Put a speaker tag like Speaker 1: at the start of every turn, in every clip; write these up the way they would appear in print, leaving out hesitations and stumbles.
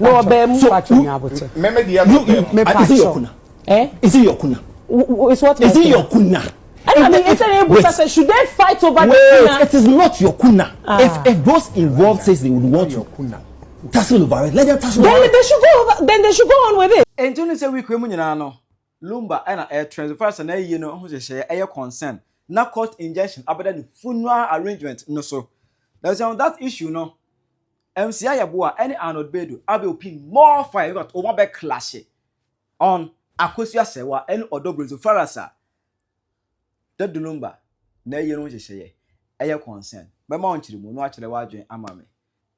Speaker 1: No be mu
Speaker 2: Meme dia is it your kuna? Is it your kuna?
Speaker 1: Is what
Speaker 2: is it your kuna?
Speaker 1: I mean, should they fight over the kuna?
Speaker 2: It is not your kuna. If those involved says they would want your kuna, tussle over it. Let them tussle over it.
Speaker 1: Then they should go on with it.
Speaker 3: And don't say we come in Lumba and air transfers and you know who's a air concern. Na court injection about the funeral arrangement no so. There's on that issue no. Mc Yaa Yeboah any Arnold Baidoo have opinion more fire about over clash on Mc Yaa Yeboah and Odo Broni Serwaa. That Lumba na you know say air concern. But my own children no actually watching amame.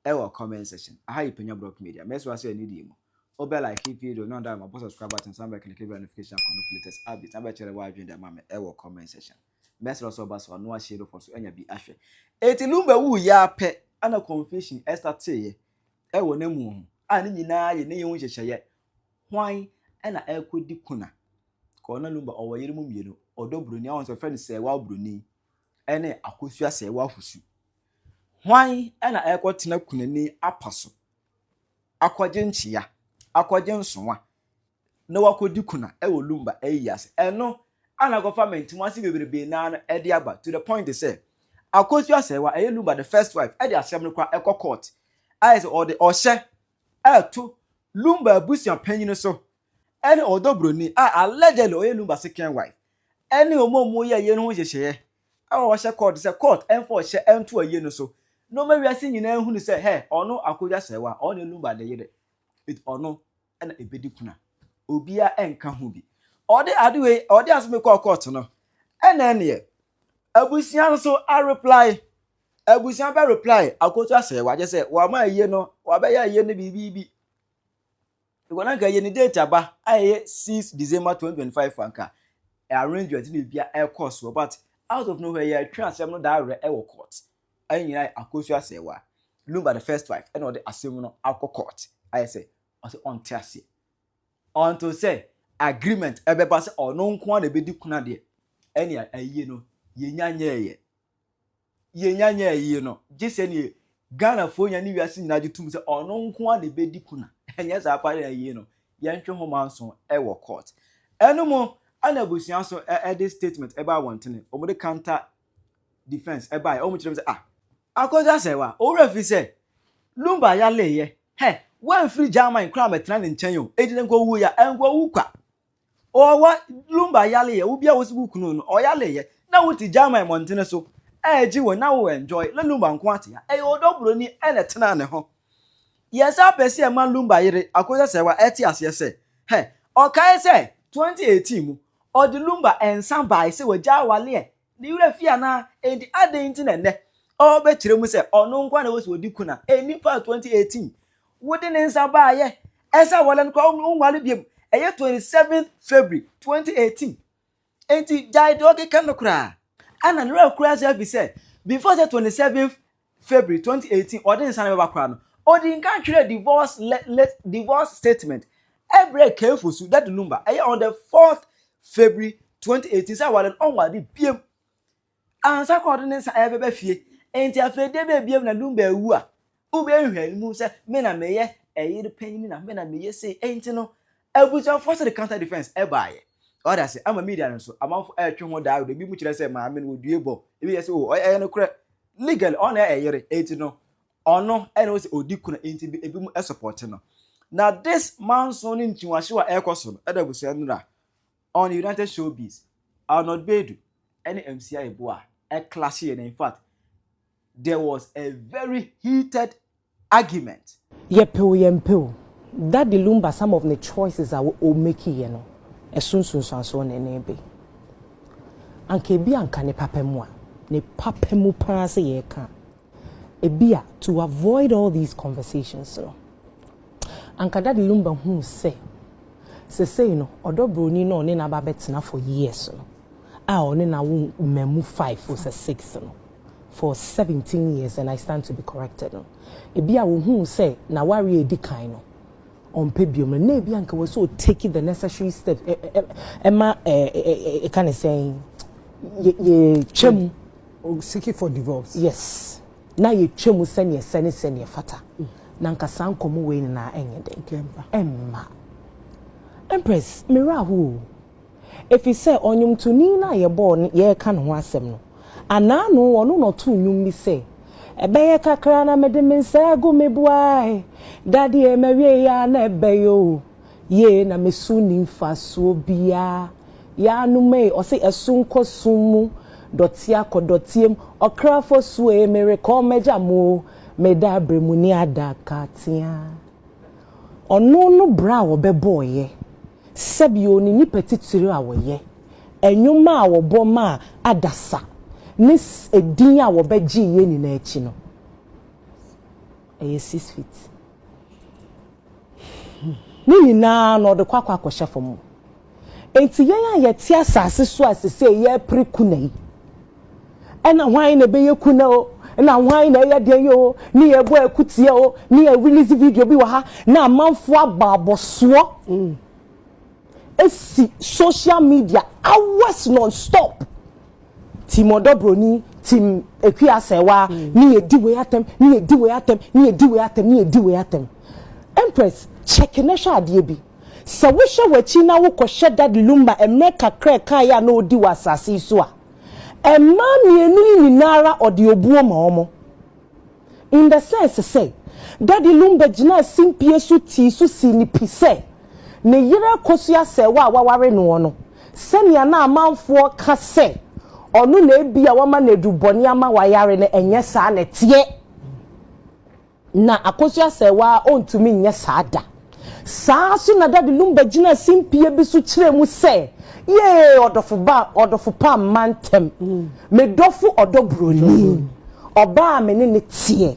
Speaker 3: Ewa comment section. I have Penyah block media. Mess was say need you. Obe like if video no that my subscribe button somebody click the notification on latest updates. I'm actually watching the mama ewa comment section. Mess also bas for no share for so enya bi ahwe. Eti Lumba wu ya pe ana confession start ye. Ewo na mu. Ani nyina ye ne ye hyehyeye. Hwan na ekodi kuna. Ko na Lumba owo yere mu mienu. Odo Broni awon so friend Serwaa Broni. Ene akosua Serwaa fusu. Hwan na ekotena kunani apaso. Akwaje nchia. Akwaje nsonwa. Na wakodi kuna ewo Lumba eyase. Eno ana government wansi bebrebe na ede aba to the point they say akosua Serwaa Lumba the first wife ede asem no kwa ekọ court. Eyes or the ohye to Lumba abusian panyin so. Ene Odo Broni allegedly Lumba second wife. Ene omomo ye no hyehyeye. Ohye court say court enfo ohye ento aye no so. No ma wiase nyina hu ni say he ono akosua Serwaa ono Lumba de yede. It ono ena ebedi kuna. Obia enka hu bi. Ode adewe ode asome call court no. Ena ene abusian so a reply. Abusian be reply akosua Serwaa je say wa ma aye no wa be ya aye no bibi. Igona ga aye ni date aba aye 6 December 2025 anka. Arrangement ni bia air course but out of nowhere ya transfer no da re e wo court. Anyina akosua Serwaa Lumba the first wife and ode asem no akọ court. I say on tiase. On to say agreement ebeba say ono nko na bedi kuna de ene aye no yenyanye ye no gise ne Ghana fo nya ni wiase nyina gitum say ono nko na bedi kuna enye za apare aye no yentwe ho manso e wo court eno mo ana busian so e statement eba wontene omo de counter defense eba omo kire say akosua Serwaa o refi say Lumba ya leye he one free German kra metna ne nchen yo ejide nko wu ya enko wu kwa owa Lumba yale ye ubia wosibu kunu no oyale ye na wuti German montene so eji wo na wo enjoy le Lumba nko ate ya Odo Broni ene tena ne ho yesa pese e man Lumba yire akosua Serwaa eti ase se he okai se 2018 mu odi Lumba ensan bai se waja wale e ni yure fia na enti ade nti ne ne obe kire mu se ono nko na wosi odi kuna enipa 2018 wouldn't answer by ye. Esa walen ko unwale biem. Eye 27th February 2018. Enti jai dogi kan kra. Ana real kra say say before the 27th February 2018 ordin san be kra no. Odin kan tire divorce statement. Every careful so that Lumba eye on the 4th February 2018 say walen unwale biem. Ansa ko ordin san e be fie. Enti afede be biem na Lumba ewu a ube nhwani mu se me na meye eyire panyin na me na meye say enti no abuja force the counter defense e baaye order say ama media no so amanfo etwe ho daa de bi mu kire say ma me no duebo e bi say o eye no kure legal on eyire enti no ono e no say odi kuna enti bi ebi mu e support no na this man so ni ntiwahye wa ekoso no e da busia nura on United Showbiz Arnold Baidoo any Mc Yaa Yeboah e clash in fact there was a very heated argument.
Speaker 1: Yempew. That the Lumba, some of the choices are making, you know. As soon as so nebe. Anke bi anka ne papemwa. Ne papemu parase ye ka. Ebia to avoid all these conversations, so. Anka that the Lumba who say you know, Odo Broni no ne na ba betina for years, so. One na wo memu 5 or 6, no. For 17 years, and I stand to be corrected. No, ebia who say na worry edi kind no on pebium na ebia nka was so taking the necessary steps. Emma, kind of saying, ye chemu
Speaker 4: seeking for divorce.
Speaker 1: Yes. Now ye chemu send ye fata. nanka sankomo we na enye den emma Empress mira hu if you say onyum tuni na ye born ye ka no asem no ana no ono no to nyum mi say ebeye kakra na mede mensa go mebuai daddy e mawie ya na ebeyo ye na mesu ni mfaso bia ya no me o se esunko sumu dotia kodotiem okrafo su e mere komeja mo meda bremu ni adaka tia ono no bra wo bebo ye sebio ni ni petitiri awoye enwuma awobo ma adasa nis edin awobeji ye ni na echi no 6 feet ni na no de kwakwa akoshe fom enti ye ti asase so asese ye prikuna yi ena hwan na be ye kuna o na hwan na ye de yo ni ye bo akutie o ni ye release video bi wa ha na amanfo ababoso esi social media hours non-stop Team Odo Broni, Team Mc Yaa Serwaa, ni edi we atem, ni edi we atem, ni edi we atem, ni edi we atem. Empress, check na sha ade bi. Se wo hwe wachi na wo kohye dad Lumba emeka kreka ya na odi wasase so a. Emma mienu nyinara ode obuo ma omo. In the sense say, dad Lumba gina simpie so ti so si ni pise. Ne yire kosua Serwaa waware no no. Senia na amanfo ka se onu na ebia wama na eduboni ama wayare ne enye saa na tie na akosua Serwaa ontumi nye saa da saa so na dad Lumba gina simpie bi so kire mu se ye odofo pa mantem me dofu Odo Broni oba me ne tie.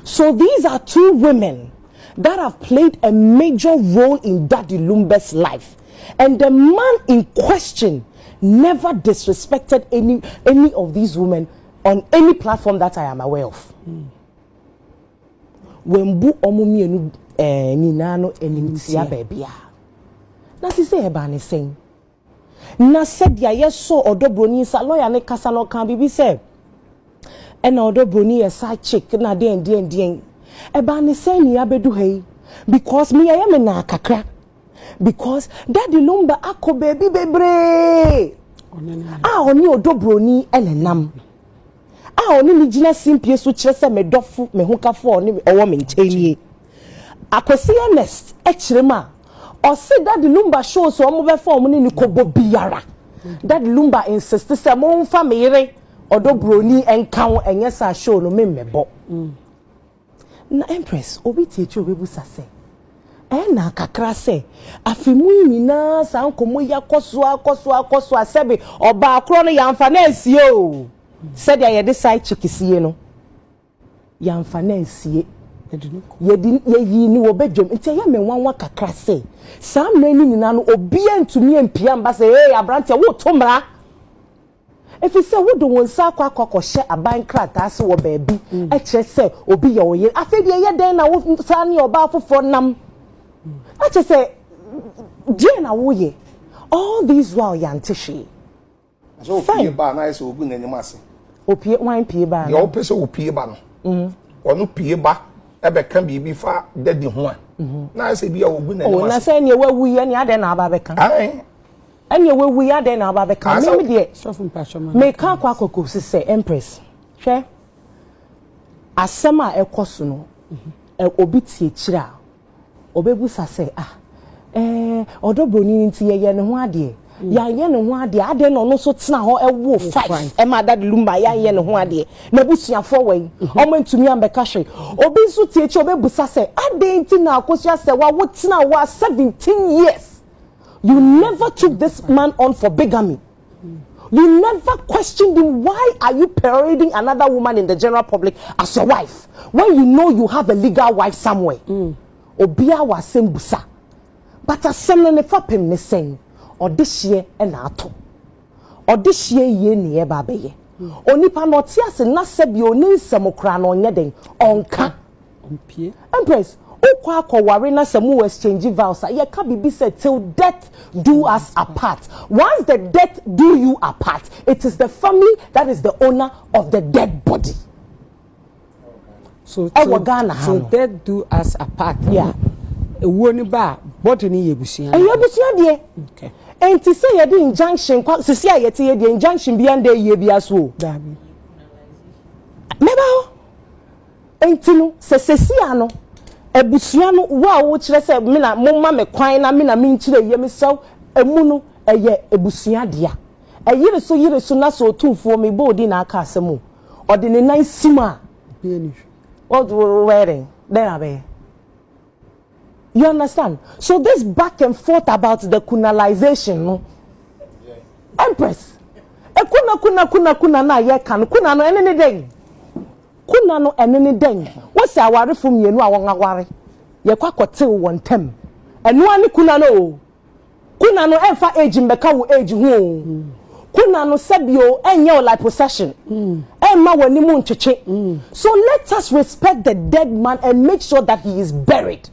Speaker 1: So these are two women that have played a major role in Daddy Lumba's life, and the man in question never disrespected any of these women on any platform that I am aware of. When bu omumienu ninano enimtia bebia. Na si se eba ne sen. Na said ya yeso Odo Broni sa lawyer ne kasa no kan bibi se. Ena Odo Broni esa chick na den. Eba ne sen ni abedu hei because me ya me na kakra. Because Daddy Lumba ako baby bebre oni Odo Broni enenam oni ni gina simpie so kire se me dofu me hokafo oni owo me nchenie akwesi honest e kire ma o se Daddy Lumba show so omo be form ni kobo biara. Daddy Lumba insist se mo mfa me yire Odo Broni enkan enye sa show no me mebo na Empress obi tie chi obebu sase na kakra se afimu nyina san komo ya koso asebe oba akro no yamfa na asie o se dia ye de side chikisie no yamfa na asie ye yi ni wo bedwam nti ya me wanwa kakra se sam na ni nyina no obi antumi empia mba se abrante wo tomra efi se wo do wonsa akwa aban krata se wo baabi e kire se obi ye oye afedi ye den na wo sa ni oba afofo nam I just say, Jena woye. All these while yantishi.
Speaker 4: So pie ba na so ogu nani mase.
Speaker 1: Opie wine pie ba.
Speaker 4: Ye opese opie ba no. Onu pie ba e be kan bibi fa daddy ho a. Na se bia ogu nani mase.
Speaker 1: Oh na say ne wawu ye ne ade na aba be kan.
Speaker 4: Ai.
Speaker 1: Ene wawu ye ade na aba be kan. Me de
Speaker 5: sofun passion.
Speaker 1: Me kan kwa kokko se Empress. Hwe. Asema ekoso no. Obi tie kira. Obebu sase Odo Broni nti ye ne ho ade ya ye ne ho ade ade no no so tena ho ewo 5 e ma Daddy Lumba ya ye ne ho ade na busuafo wai omo ntumi ambeka hwe obi nso tie chi obebu sase ade nti na akosua Serwaa wo tena wa 17 years. You never took this man on for bigamy. You never questioned him. Why are you parading another woman in the general public as your wife when you know you have a legal wife somewhere? Obia wa sembusa but asem no ne fapem ne sen odihye e na ato odihye ye ne ye ba beye onipa no ti ase na sebi oni nsem kra no onye den onka
Speaker 5: ompie
Speaker 1: Empress ukwa akoware na semu exchange vows ye ka bibi say till death do us apart. Once the death do you apart, it is the family that is the owner of the dead body.
Speaker 5: So that do us apart.
Speaker 1: Yeah.
Speaker 5: A woni ba body ni yebusia.
Speaker 1: Yebusia de.
Speaker 5: Okay.
Speaker 1: Enti say ye the injunction kwa sisi a yete ye the injunction bi ande ye bi aso.
Speaker 5: Dabi.
Speaker 1: Meba ho. Enti no sesi ano ebusia no wo kire say me na momma me kwan na me na me nkire ye me sew emu no eye ebusia dia. Yire so na so tumfo me bodi na aka asemo. Ode ne nan sima. What wearing? There are. You understand? So this back and forth about the kunalization, no? Empress. Kuna na ye kan. Kuna no enene den. Kuna no enene den. What's our from you no awon aware. Ye kwa kote won tem. Enu ani kuna no. Kuna no emfa age mbeka wo age ho. Kuna no sebio enye like possession. Emma wani mu ncheche. So let us respect the dead man and make sure that he is buried.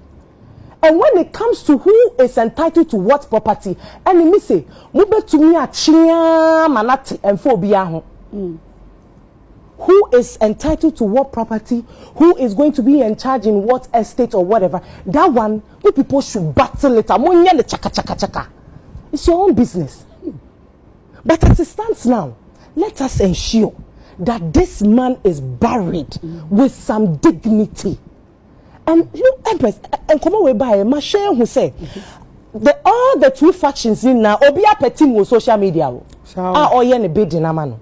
Speaker 1: And when it comes to who is entitled to what property, and me say, mube to me a chia manati and phobia ho. Who is entitled to what property, who is going to be in charge in what estate or whatever, that one, we people should battle it. Chaka. It's your own business. But as it stands now, let us ensure that this man is buried with some dignity. And you Empress, and come away by my share who say all the two factions in now obia petting with social media. Or yen a bid in a man.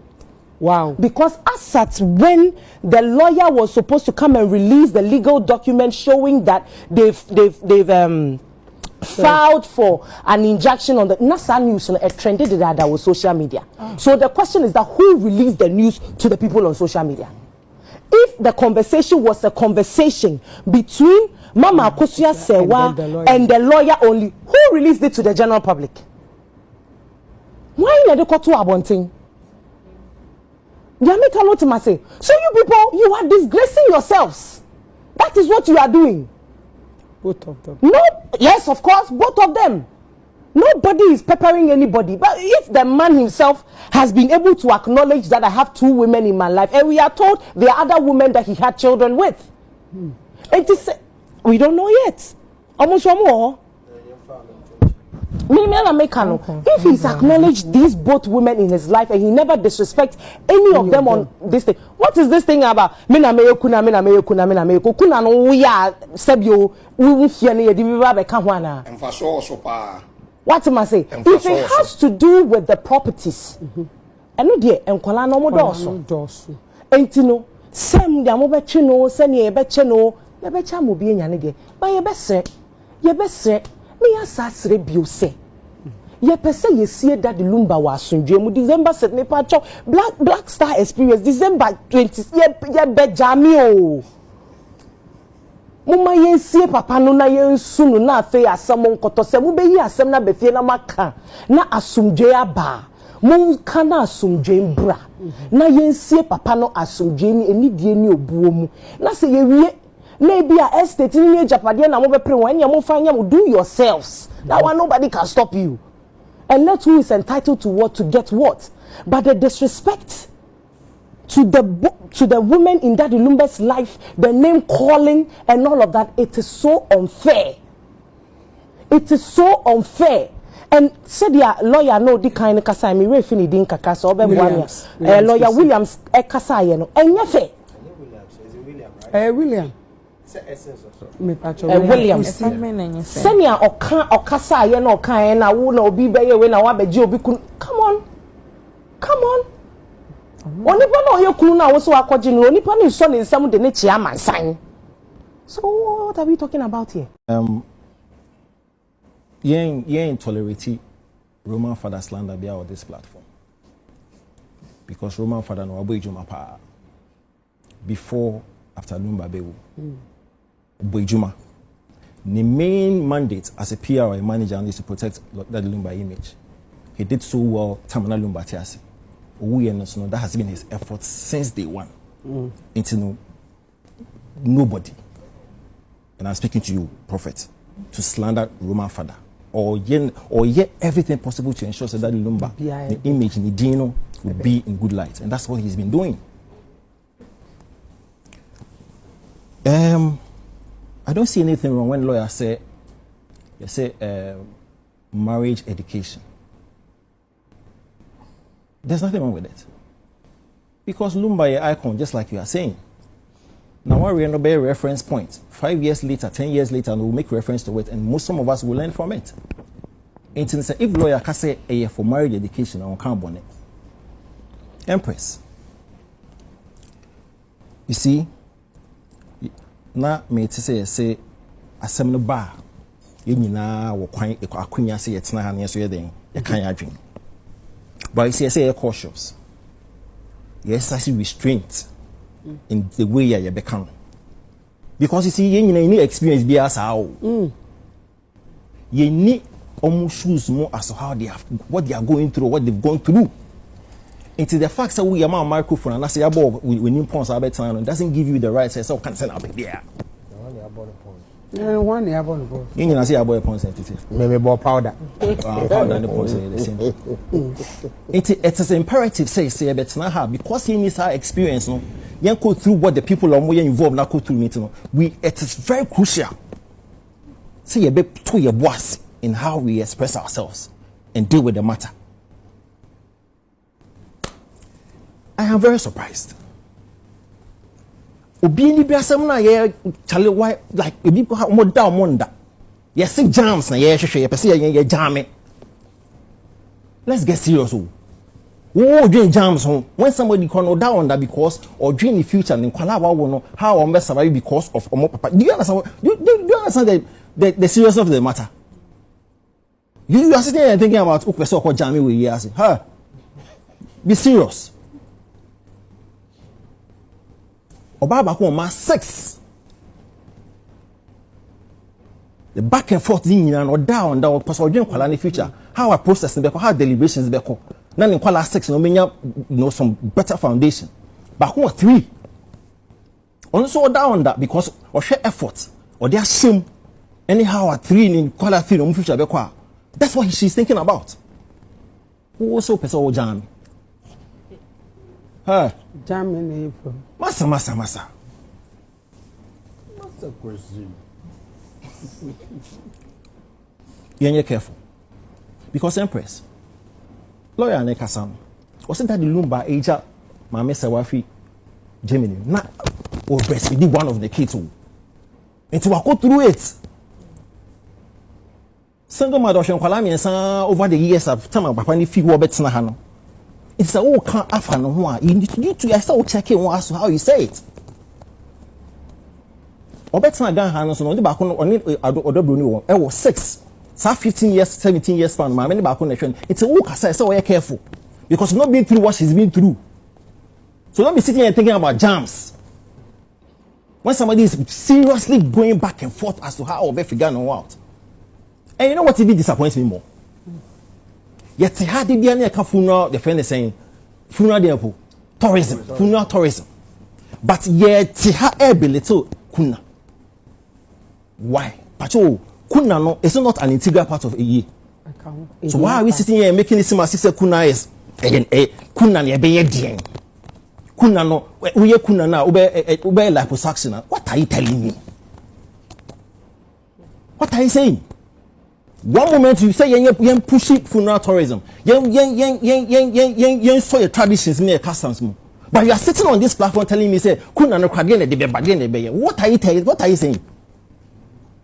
Speaker 5: Wow.
Speaker 1: Because as at when the lawyer was supposed to come and release the legal document showing that they've filed for an injunction on the NASA news and it trended that was social media. So the question is that who released the news to the people on social media? If the conversation was a conversation between Mama Mc Yaa Yeboah and the lawyer only, who released it to the general public? Why not the court to abonting? Jamaica not to say. So you people, you are disgracing yourselves. That is what you are doing.
Speaker 5: Both of them.
Speaker 1: No, yes, of course, both of them. Nobody is peppering anybody. But if the man himself has been able to acknowledge that I have two women in my life, and we are told there are other women that he had children with, it is, we don't know yet. Almost one more. If he's acknowledged these both women in his life and he never disrespects any of them on this thing, what is this thing about? Mina kuna no we are sebio we fiane yedi biba be ka ho ana. What am I say? If it has to do with the properties, eno de enkwala no mo doso. Enti no sem de mo be twe no se ne ye be che no ye be cha mo bi enyane de. Ba ye be se me asasre bio se. Ye pese ye see that the Lumba was sunje mu December set me pa cho Black Star experience December 20 ye be jami o. Muma yen sie papa no na yen sunu na afi asem nkoto se mu be yi asem na be fie na maka na asumdwe aba mu kana asumdwe mbra na yen sie papa no asumdwe ni enidie ni obuo mu na se ye wie na bi a estate ni japade na mo be pre wan ya mo fanya mo do yourselves. That one nobody can stop you. And let who is entitled to what to get what. But the disrespect to the women in Daddy Lumba's life, the name calling and all of that, it is so unfair. It is so unfair. And said the lawyer no di kind kasa mi we fini din kaka so be Williams. Lawyer Williams e kasa ye no. Enye fe.
Speaker 5: William.
Speaker 1: William. Senia okasa ye no kan na wo na obi be ye we na wa beji obi kun. Come on. Onipa no ye kunu na wo so akwaje no onipa ni so ne nsam de ne chia mansan. So what are we talking about here?
Speaker 2: Yen tolerate Roman father slander be on this platform. Because Roman father no abo ejuma pa. Before after Lumba Baidoo. Boijuma. The main mandate as a PR or a manager is to protect that Lumba image. He did so well, Tamana Lumba Tiasi. That has been his effort since day one. Into nobody. And I'm speaking to you, Prophet, to slander Roman father. Or yet everything possible to ensure that Lumba, the image, the Dino, will be in good light. And that's what he's been doing. I don't see anything wrong when lawyers say marriage education. There's nothing wrong with it. Because Lumba is icon, just like you are saying. Now, we're going to be a reference point. 5 years later, 10 years later, and we'll make reference to it, and some of us will learn from it. And if lawyer can say a year for marriage education, I can't bonnet. Empress. You see, now me to say a seminar bar. You know, what quite a queen say it's not an so you can't drink. But you see, I say you're cautious. Yes, I see restraint in the way you become. Because you see, you need experience be as how. You need almost shoes more as to how they have, what they are going through, what they've gone through. Into the fact that we are my microphone and I say about we need points about time doesn't give you the right to say so can send up there.
Speaker 5: One year about the point.
Speaker 2: You know, say about points entity.
Speaker 5: Maybe more powder.
Speaker 2: Powder and the points are the same. It is imperative say but now have because he needs our experience no. You go through what the people are more involved now go through meeting no. It is very crucial. Say you be to your boss in how we express ourselves and deal with the matter. I am very surprised. Obi ni bia sem na ye chale why like obi ko mo da mo nda. Ye say jams na ye hwehwe ye pese ye jam. Let's get serious. Oh, dream jams home. When somebody can down on that because or dream the future and kwala wa wo no how on best survive because of omo papa. Do you understand? Do you understand the seriousness of the matter? You are sitting there thinking about person ko jam we here say. Huh? Be serious. Obaba ko ma 6. The back and forth thing and down because we dream kwala in future. How our process be how deliberations be ko. Now in kwala 6 no menya some better foundation. But who 3? Also down that because or share effort or their shame anyhow at 3 in kwala 3 no future be kwa. That's what she's thinking about. Who also person jam. Huh?
Speaker 5: Jam in April.
Speaker 2: Massa.
Speaker 6: Master question.
Speaker 2: You're careful. Because Empress, lawyer Nekasam, wasn't that the Lumba age up Mc Yaa Yeboah Germany? Not or breastfeeding one of the kids who. And to go through it. Single mother over the years of time of Papa Fi Roberts Nahano. It's a all can't after no one. You need to start checking as to how you say it. Obetina gan Hanos on the back on Odo Broni Serwaa. I was 6. So 15 years, 17 years span, my many back on the it's a walk aside, so we're careful. Because not being through what she's been through. So don't be sitting here thinking about jams. When somebody is seriously going back and forth as to how they figure out. And you know what even disappoints me more? Yet had the be a funeral, the friend is saying funeral tourism, funeral tourism. But yet ha little kuna. Why? Pacho kuna no it's not an integral part of a year. So why are we sitting here making it seem as if kuna is kuna ne be ye kuna no we kuna na ube liposuction. What are you telling me? What are you saying? One moment you say yen push funeral tourism. Yen so your traditions me customs. But you are sitting on this platform telling me say kuna no kwade de be bade ne be. What are you telling? What are you saying?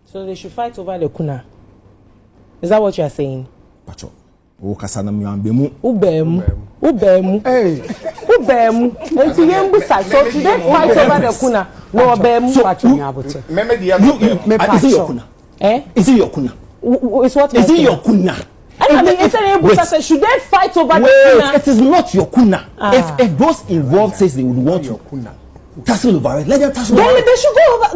Speaker 1: So they should fight over the kuna. Is that what you are saying?
Speaker 2: Pacho. O kasa na mi ambemu.
Speaker 1: Ubemu. Hey. Ubemu. And to yen busa. So should they fight over the kuna? No ubemu.
Speaker 2: Is it your kuna?
Speaker 1: Eh?
Speaker 2: Is it your kuna?
Speaker 1: It's what
Speaker 2: is it your kuna?
Speaker 1: I mean, should they fight over the kuna?
Speaker 2: It is not your kuna. If those involved says they would want your kuna, tussle over it. Let them tussle over it.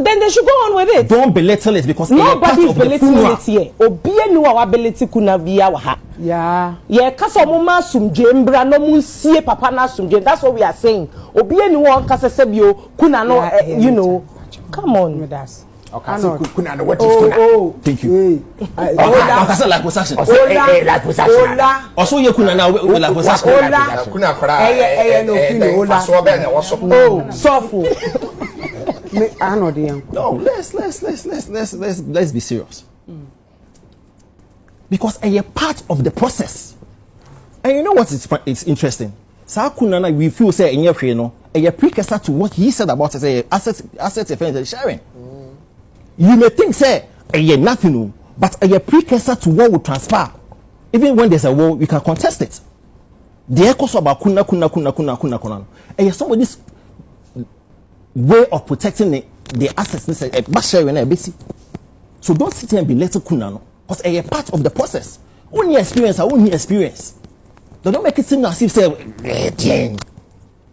Speaker 1: Then they should go on with it.
Speaker 2: Don't belittle it because
Speaker 1: nobody's belittling it here. Obie no our ability kuna via waha.
Speaker 5: Yeah.
Speaker 1: Yeah, kasa mama sumje mbra no munsie papa na sumje. That's what we are saying. Obie no kasa sebio kuna no you know. Come on with us.
Speaker 4: Okay, so kuna no what is kuna?
Speaker 2: Oh, thank you. Kasa like possession.
Speaker 4: Like possession.
Speaker 2: Also you kuna na like possession.
Speaker 4: Kuna kora.
Speaker 5: No kuna.
Speaker 4: So be na wo so.
Speaker 1: Oh, sofu.
Speaker 5: Arnold Young.
Speaker 2: No, let's be serious. Because a part of the process. And you know what it's interesting? Sakunana, we feel say in your a precursor to what he said about asset defense sharing. You may think say nothing, but a precursor to what will transpire. Even when there's a war, we can contest it. The echoes about kuna. And somebody's way of protecting the assets is a sharing a basic. So don't sit here and be little kuna, because a part of the process. Only experience, They don't make it seem as if say,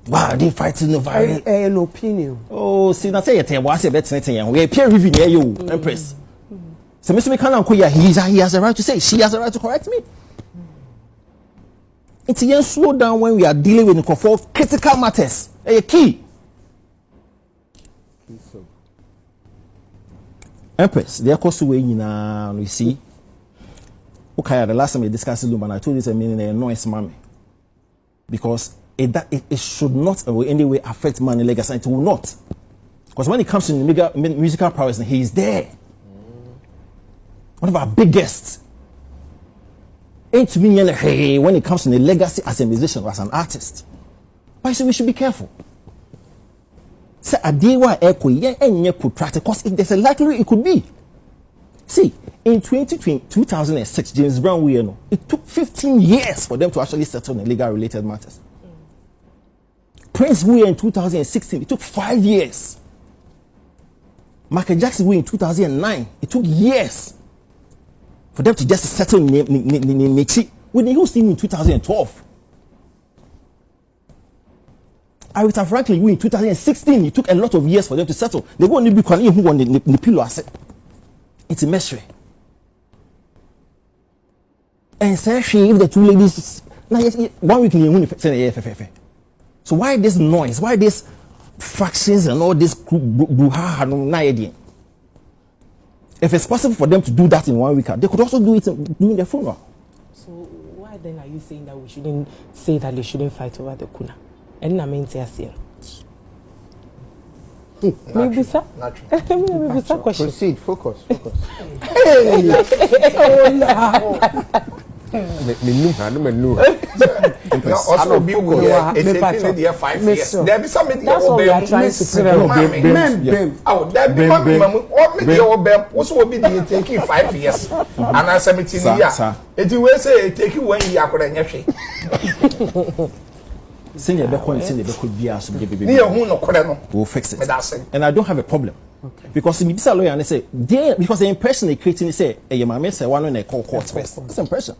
Speaker 2: wow, they fighting over
Speaker 5: An opinion.
Speaker 2: Oh, see, now say it. What's a better thing? We peer review near you, Empress. So, Mr. McCann, he has a right to say, she has a right to correct me. It's a slow down when we are dealing with the critical matters. A key. Empress, they are close to where you see. Okay, the last time we discussed Lumba, I told you it's a meaning a noise mommy. Because it should not in any way affect money legacy. It will not. Because when it comes to musical prowess, he is there. One of our biggest. Ain't to me when it comes to the legacy as a musician or as an artist. But I say we should be careful. Say a day why echo and protracted because there's a likelihood it could be. See, in 2006, James Brown, it took 15 years for them to actually settle on legal related matters. Prince in 2016, it took 5 years. Michael Jackson in 2009, it took years for them to just settle Nichi. When they used him in 2012. Aretha Franklin in 2016, it took a lot of years for them to settle. They go on the who won the pillow asset. It's a mystery. And especially if the two ladies now 1 week in the FFF. So why this noise? Why this fractions and all this brouhaha? If it's possible for them to do that in 1 week, they could also do it during their funeral.
Speaker 1: So why then are you saying that we shouldn't say that they shouldn't fight over the kuna? And I mean, maybe sir. Maybe sir. Question.
Speaker 5: Proceed. Focus.
Speaker 4: Also be it's 5 years. There be something
Speaker 1: that's what we are trying to prevent.
Speaker 4: Oh, that be also will be the taking 5 years. And I 17 years. It will say take you 1 year for the
Speaker 2: Senior could be asked we'll fix it. And I don't have a problem. Okay. Because in this lawyer and they say because the impression they creating they say your mama say one when they call court first. That's the impression.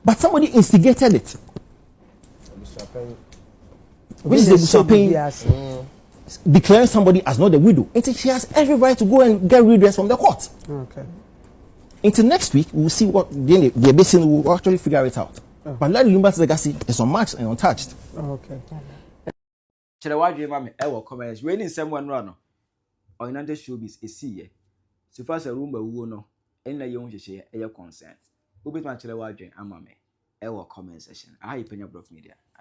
Speaker 2: But somebody instigated it. Which is the Busapain declaring somebody as not the widow. And she has every right to go and get redress from the court.
Speaker 5: Okay.
Speaker 2: Until next week, we'll see what the basin will actually figure it out. But let Lumba's legacy is unmatched and untouched.
Speaker 5: Okay.
Speaker 3: Chelewadwe mame ewo comments we ni someone run no Oyinante showbiz esi so far as Lumba wuo no en na ye hu hwehwe e concern obetuma Chelewadwe amame ewo comment section aha Penyah Media.